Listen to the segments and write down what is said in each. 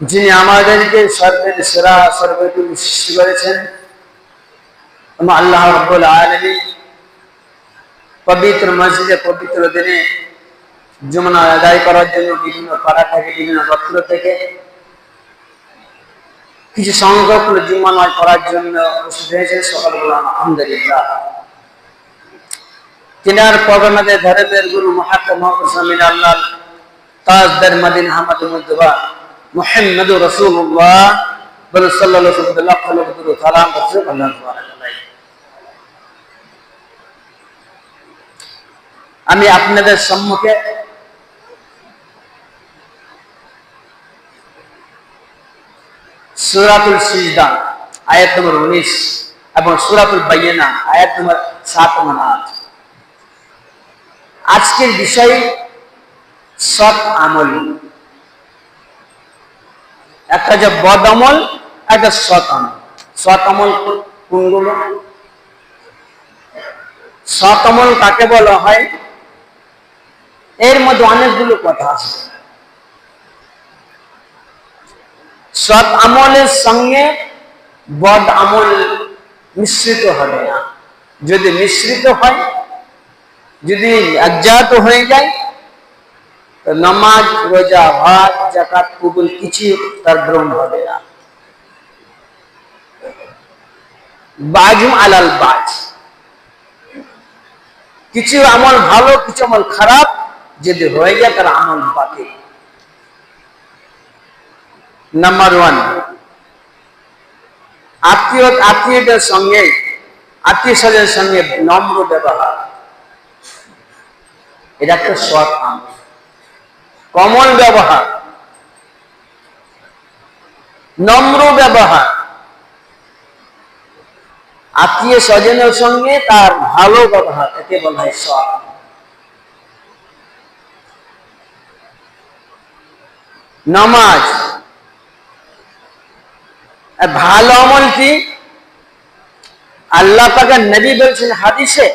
যিনি আমাদেরকে সর্বের সেরা সর্বোত্তম সৃষ্টি করেছেন, আল্লাহ রাব্বুল আলামিন পবিত্র মসজিদে পবিত্র দিনে জুমা আদায় করার জন্য বিভিন্ন পাড়া থেকে বিভিন্ন গোত্র থেকে কিছু সংখ্যক জুমা আদায় করার জন্য উপস্থিত হয়েছে। সকলগুলো আলহামদুলিল্লাহ। কিনার প্রগণাদের ধর্মের গুরু মুহাক্কিম মুহম্মদ আল্লাহ তাজদার মদিনা আহমদ মুজতবা মুহাম্মদুর রাসূলুল্লাহ সাল্লাল্লাহু আলাইহি ওয়াসাল্লাম আমি আপনাদের সম্মুখে সূরাতুল সিজদা আয়াত নম্বর 19 এবং সূরাতুল বাইয়িনা আয়াত নম্বর 7 এবং 8 আজকের বিষয় সৎ আমল। একটা যে বদ আমল, একটা সৎ আমল। সৎ আমল কোনগুলো? সৎ আমল কাকে বলা হয়? এর মধ্যে অনেকগুলো কথা আছে। সৎ আমলের সঙ্গে বদ আমল মিশ্রিত হবে না। যদি মিশ্রিত হয়, যদি অজ্ঞাত হয়ে যায়, তো নামাজ, রোজা, হজ, যাকাত, কবুল কিছু তার গ্রহণ হবে না। বাজুম আলাল বাজ, কিছু আমল ভালো, কিছু আমল খারাপ যদি হয়ে যায় তার আমল বাতিল। নাম্বার 1, আত্মীয়দের সঙ্গে, আত্মীয় স্বজনের সঙ্গে নম্র ব্যবহার, এটা একটা সৎ আমল। কমল ব্যবহার, নম্র ব্যবহার, আত্মীয় স্বজনের সঙ্গে তার ভালো ব্যবহার, একে বলা হয় সৎ। নামাজ ভালো আমল কি? আল্লাহ পাকের নবী বলছেন হাদিসে,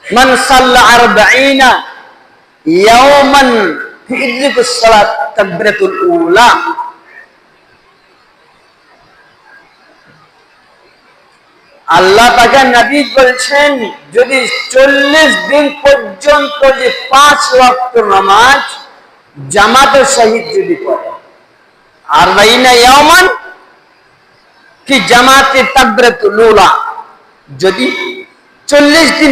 মান সাল্লা 40 ইয়াওমান ফি ইদ্রিকুস সালাত তাকবীরাতুল উলা, আল্লাহ পাকের নবী বলছেন যদি 40 দিন পর্যন্ত যে 5 ওয়াক্ত নামাজ জামাতের সহিত যদি পড়ে, 40 ইয়াওমান কি জামাতে তাকবীরাতুল উলা, যদি 40 দিন